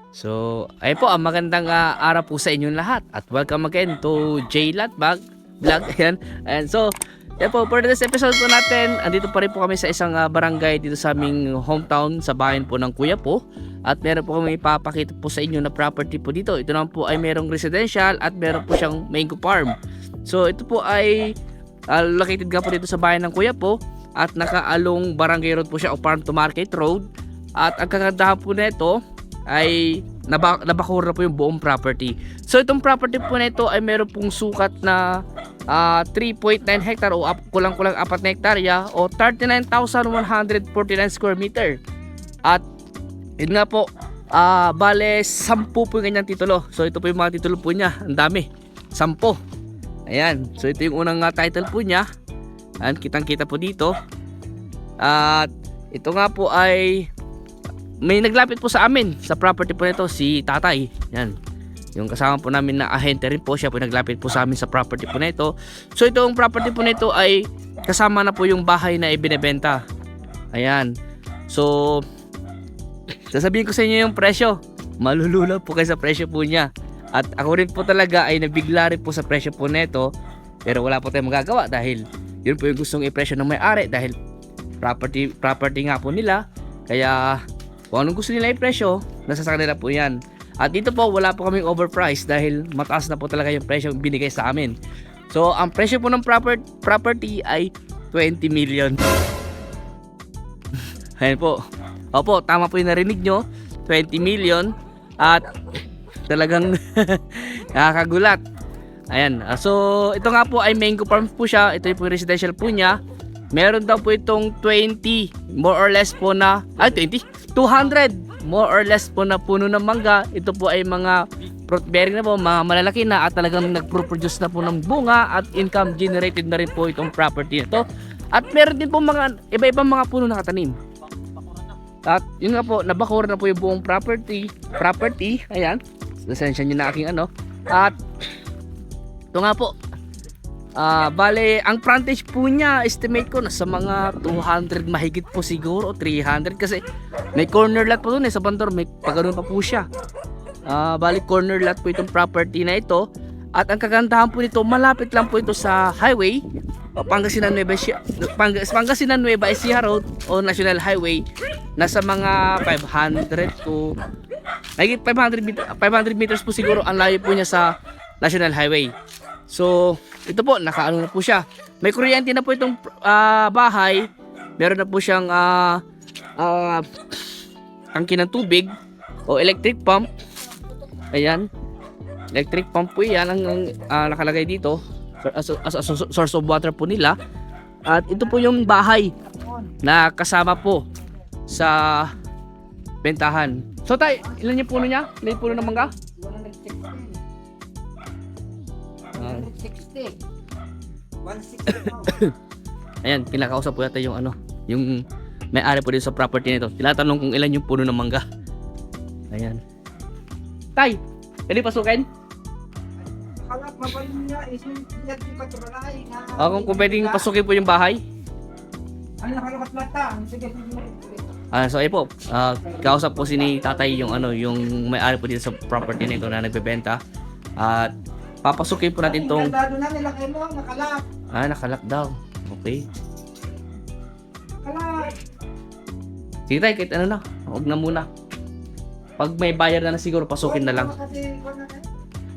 So, ayun po, ang magandang araw po sa inyong lahat. At welcome again to J-Lat Vlog. Ayan. And so, yan po, for this episode po natin, andito pa rin po kami sa isang barangay dito sa aming hometown, sa bayan po ng kuya po. At meron po kami ipapakita po sa inyo na property po dito. Ito naman po ay merong residential at meron po siyang mango farm. So, ito po ay located nga po dito sa bayan ng kuya po. At nakaalong barangay road po siya o farm to market road. At ang kagandahan po nito ay nabakura po yung buong property. So itong property po nito ay meron pong sukat na 3.9 hectare o kulang-kulang 4 na hektarya o 39,149 square meter. At yun nga po, bale 10 po yung kanyang titulo. So ito po yung mga titulo po niya. Ang dami, 10. Ayan, so ito yung unang title po niya. Ayan, kitang-kita po dito. At ito nga po ay may naglapit po sa amin sa property po nito, si tatay. Yan, yung kasama po namin na ahente rin po, siya po naglapit po sa amin sa property po nito. So itong property po nito ay kasama na po yung bahay na ibinebenta. Ayan, so sasabihin ko sa inyo yung presyo, malulula po kayo sa presyo po niya. At ako rin po talaga ay nabigla rin po sa presyo po nito, pero wala po tayong magagawa dahil yun po yung gustong i-presyo ng may-ari, dahil property nga po nila. Kaya kung anong gusto nila i-presyo, nasa sa kanila po yan. At dito po, wala po kaming overpriced dahil mataas na po talaga yung presyo binigay sa amin. So, ang presyo po ng property ay 20 million. Ayan po. Opo, tama po yung narinig nyo. 20 million. At talagang nakakagulat. Ayan. So, ito nga po ay mango farm po siya. Ito yung residential po niya. Meron daw po itong 20 more or less po na 200 more or less po na puno ng mangga. Ito po ay mga fruit bearing na po, mga malalaki na at talagang nagpro-produce na po ng bunga at income generated na rin po itong property nito. At meron din po mga iba-ibang mga puno na katanim. At yun nga po, nabakura na po yung buong property. Ayan, lisensya nyo na aking ano. At ito nga po, bale, ang frontage po niya, estimate ko nasa mga 200 mahigit po siguro, 300 kasi may corner lot po dun sa bandor, may paganoon pa po siya. Bale, corner lot po itong property na ito. At ang kagandahan po nito, malapit lang po ito sa highway, Pangasinan Nueva Ecija Road o National Highway. Nasa mga 500 to mahigit 500 meters po siguro ang layo po niya sa National Highway. So, ito po, nakaano na po siya. May kuryente na po itong bahay. Meron na po siyang tangki ng tubig o electric pump. Ayan. Electric pump po yan ang nakalagay dito as a source of water po nila. At ito po yung bahay na kasama po sa bentahan. So, tay, ilan yung puno niya? Ilan yung puno ng mangga? 160. Ayan, kinakausap po yata yung yung may-ari po dito sa property nito. Tinatanong kung ilan yung puno ng mangga. Ayan. Tay, pwede pasukin? Kalap mabalin niya isin yat yung katrolay na. Kung pwedeng pasukin po yung bahay. Ano nakalakat lata? Sige. So ayun po, kausap po si ni tatay yung yung may-ari po dito sa property nito na nagbebenta. At papasukin po natin tong Dado na nilakay mo, nakalak. nakalak daw. Okay. Kalak. Sige tay, kahit ano na, huwag na muna. Pag may bayar na siguro, pasukin na lang.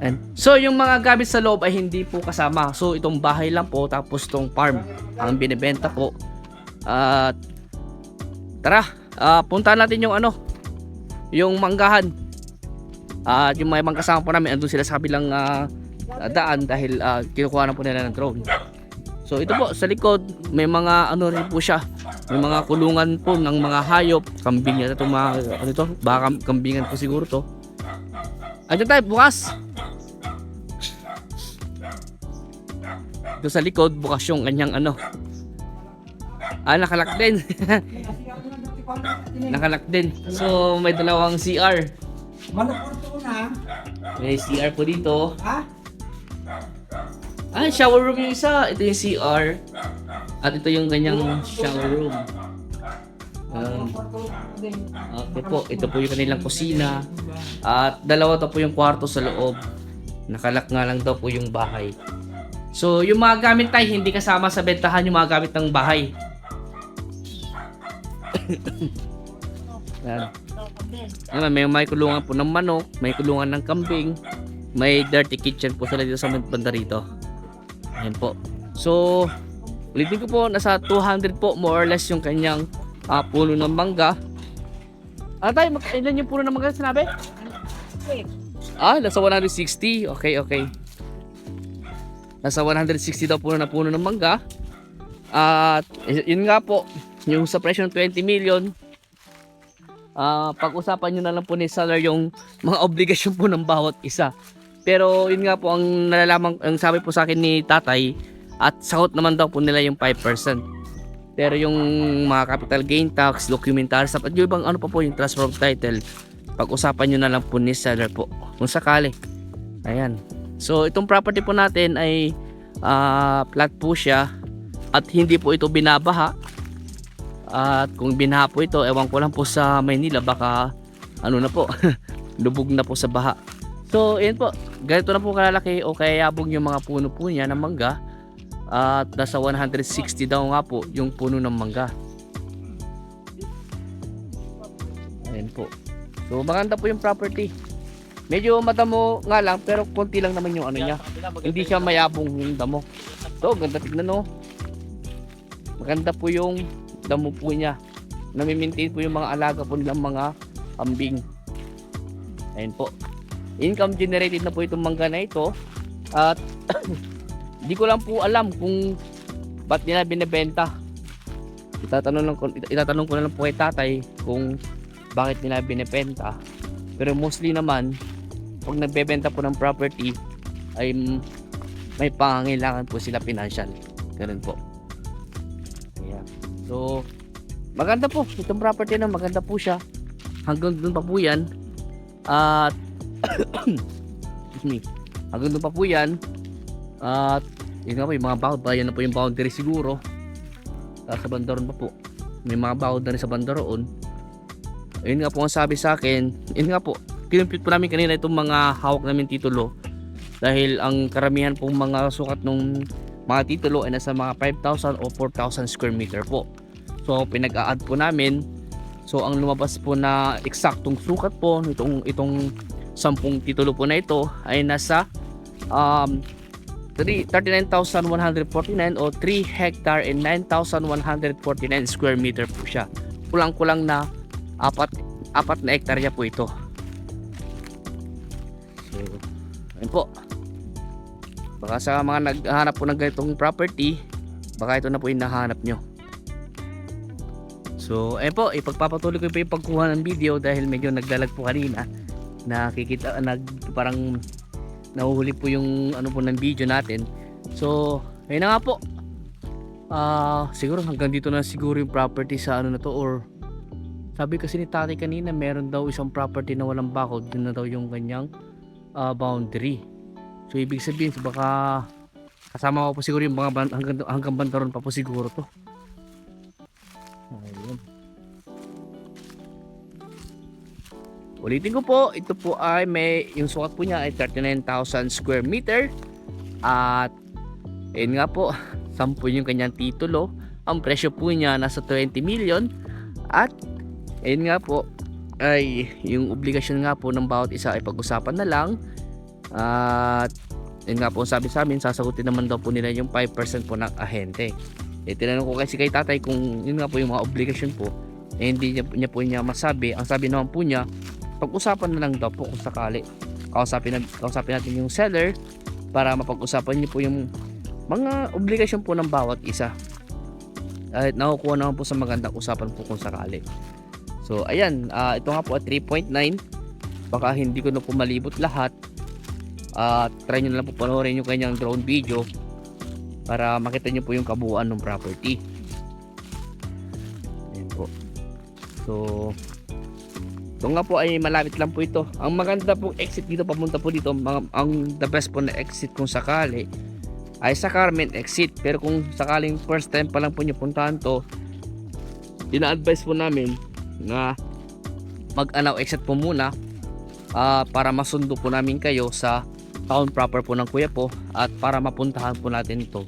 And, so yung mga gamit sa loob ay hindi po kasama. So itong bahay lang po, tapos tong farm ang binibenta po. At tara, puntahan natin yung yung manggahan. At yung mga kasama po namin, andun sila sa kabilang daan dahil kinukuha na po nila ng drone. So ito po sa likod, may mga rin po siya. May mga kulungan po ng mga hayop. Kambing yata itong mga baka kambingan po siguro to. Andyan tayo, bukas. Ito sa likod, bukas yung kanyang nakalak din. Nakalak din. So may dalawang CR. Malapurto na. May CR po dito. Ha? Shower room yung isa. Ito yung CR. At ito yung kanyang shower room. Okay po, ito po yung kanilang kusina. At dalawa to po yung kwarto sa loob. Nakalak nga lang daw po yung bahay. So, yung mga gamit tayo, hindi kasama sa bentahan yung mga gamit ng bahay. Yan. May kulungan po ng manok, may kulungan ng kambing, may dirty kitchen po sila dito sa banda rito. Ayan po. So, ulitin ko po, nasa 200 po more or less yung kanyang puno ng mangga. Tay, ilan yung puno ng mangga sinabi? Nasa 160. Okay. Nasa 160 daw puno ng mangga. At yun nga po, yung sa presyo ng 20 million, pag-usapan nyo na lang po ni seller yung mga obligasyon po ng bawat isa. Pero yun nga po ang nalalaman, ang sabi po sa akin ni tatay, at sakot naman daw po nila yung 5%. Pero yung mga capital gain tax, documentary stuff, at yung ibang ano pa po yung transfer of title, pag-usapan nyo na lang po ni seller po kung sakali. Ayan. So itong property po natin ay flat po siya at hindi po ito binabaha. At kung binaha po ito, ewan ko lang po sa Maynila, baka ano na po, lubog na po sa baha. So ayan po, ganito na po kalalaki o kaya yabong yung mga puno po niya ng mangga. At nasa 160 daw nga po yung puno ng mangga. Ayan po. So maganda po yung property. Medyo madamo nga lang pero konti lang naman yung ano niya. Hindi siya mayabong yung damo. So ganda tignan no. Maganda po yung damo po niya. Nami-maintain po yung mga alaga po nilang mga kambing. Ayan po. Income generated na po itong mangga na ito. At hindi ko lang po alam kung ba't nila binibenta. Itatanong ko na lang po kay tatay kung bakit nila binibenta. Pero mostly naman, pag nagbebenta po ng property, ay may pangangailangan po sila financial. Ganun po. Ayan. So, maganda po. Itong property na maganda po siya. Hanggang dun pa po yan. At, hanggang dun pa po yan. At yun nga po yung mga bakod, yan na po yung boundary siguro. Sa bandaron pa po, may mga bakod na rin sa bandaroon. Ayun nga po ang sabi sa akin. Yun nga po, kinumpute po namin kanina itong mga hawak namin titulo. Dahil ang karamihan pong mga sukat ng mga titulo ay nasa mga 5,000 o 4,000 square meter po. So pinag-a-add po namin. So ang lumabas po na eksaktong sukat po itong 10 titulo po na ito ay nasa 39,149 o 3 hectare and 9,149 square meter po siya. Kulang-kulang na apat na hektarya po ito. So, ayun po. Baka sa mga naghahanap po ng ganitong property, baka ito na po yung nahanap nyo. So, ayun po, ipagpapatuloy ko po yung pagkuha ng video dahil medyo nagdalag po kanina. Nakikita, parang nahuhuli po yung ano po ng video natin. So ayun na nga po, siguro hanggang dito na siguro yung property sa ano na to. Or sabi kasi ni tatay kanina meron daw isang property na walang bakod, yun na daw yung kanyang boundary. So ibig sabihin baka kasama ko po siguro yung mga hanggang bandaron pa po siguro to. Ayun. Ulitin ko po, ito po ay yung sukat po niya ay 39,000 square meter. At ayun nga po, 10 yung kanyang titulo. Ang presyo po niya nasa 20 million. At ayun nga po, ay yung obligasyon nga po ng bawat isa ay pag-usapan na lang. At ayun nga po, sabi sa amin, sasagutin naman daw po nila yung 5% po ng ahente. Tinanong ko kasi kay tatay kung yun nga po yung mga obligasyon po. Hindi niya po masabi. Ang sabi naman po niya, pag-usapan na lang daw po kung sakali. Kausapin natin yung seller para mapag-usapan niyo po yung mga obligasyon po ng bawat isa. At nakukuha naman po sa magandang usapan po kung sakali. So ayan, ito nga po at 3.9. Baka hindi ko na po malibot lahat. Try nyo na lang po panoorin yung kanyang drone video para makita nyo po yung kabuuan ng property. Ayan po. So ito nga po ay malapit lang po ito. Ang maganda pong exit dito, papunta po dito, ang the best po na exit kung sakali ay sa Carmen exit. Pero kung sakaling first time pa lang po nyo puntahan to, ina-advise po namin na mag-allow exit po muna para masundo po namin kayo sa town proper po ng kuya po at para mapuntahan po natin ito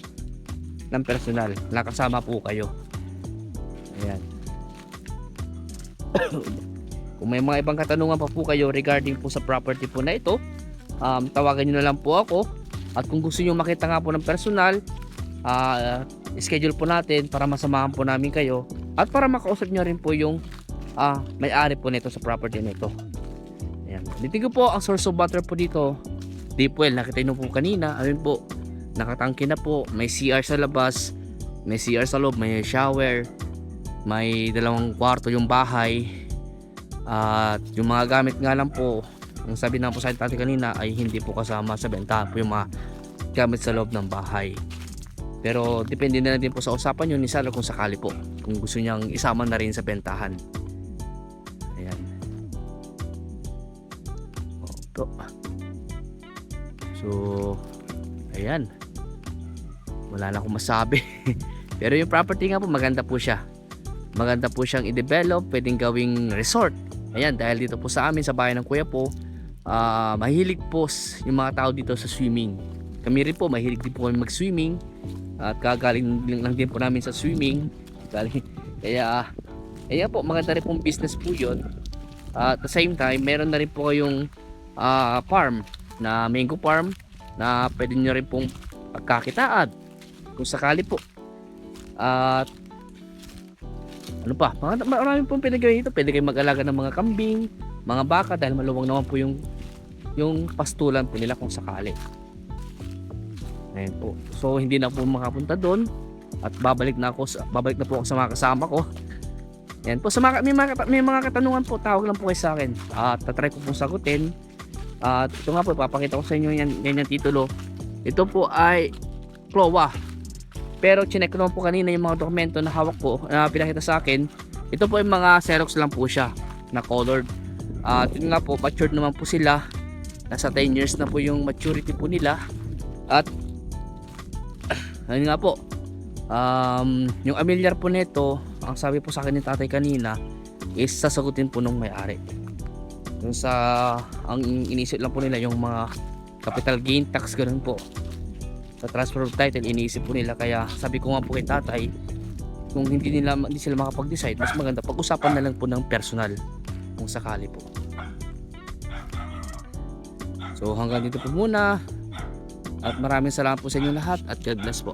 ng personal, nakasama po kayo. Ayan. Kung may mga ibang katanungan pa po kayo regarding po sa property po na ito, tawagan nyo na lang po ako. At kung gusto nyo makita nga po ng personal, schedule po natin para masamahan po namin kayo at para makausap nyo rin po yung may-ari po nito sa property nito. Ayan. Dito po ang source of water po dito, deep well, nakita nyo po kanina. Ayun po, nakatangke na po, may CR sa labas, may CR sa loob, may shower, may 2 kwarto yung bahay. At yung mga gamit nga lang po, yung sabi na po sa atin kanina, ay hindi po kasama sa benta po yung mga gamit sa loob ng bahay. Pero depende na din po sa usapan nyo ni seller kung sakali po, kung gusto niyang isama na rin sa bentahan. Ayan. Opo. So ayan, wala na akong masabi. Pero yung property nga po, maganda po siya. Maganda po siyang i-develop, pwedeng gawing resort. Ayan, dahil dito po sa amin, sa bahay ng kuya po, mahilig po yung mga tao dito sa swimming. Kami rin po, mahilig din po kami mag-swimming. At kagaling lang din po namin sa swimming. Kaya, ayan po, maganda rin pong business po yun. At the same time, meron na rin po kayong farm, na mango farm, na pwede nyo rin pong pagkakitaan kung sakali po. At ano pa, marami pong pinagawin dito. Pwede kayong mag-alaga ng mga kambing, mga baka, dahil maluwang naman po yung pastulan po nila kung sakali. Ayan po. So hindi na po makapunta doon at babalik na po ako sa mga kasama ko. Ayan po, may mga katanungan po, tawag lang po kayo sa akin at tatry ko pong sagutin. At ito nga po, papakita ko sa inyo yan titulo. Ito po ay CLOA. Pero chinek ko naman po kanina yung mga dokumento na hawak ko, na pinakita sa akin. Ito po yung mga Xerox lang po siya na colored. At yun nga po, matured naman po sila. Nasa 10 years na po yung maturity po nila. At ayun nga po, yung amilyar po nito, ang sabi po sa akin ni tatay kanina, is sasagutin po nung may-ari. Yung ang inisip lang po nila yung mga capital gain tax, ganun po. Sa transfer of title, iniisip po nila. Kaya sabi ko nga po kay tatay, kung hindi sila makapag-decide, mas maganda pag-usapan na lang po ng personal kung sakali po. So hanggang dito po muna, at maraming salamat po sa inyo lahat, at God bless po.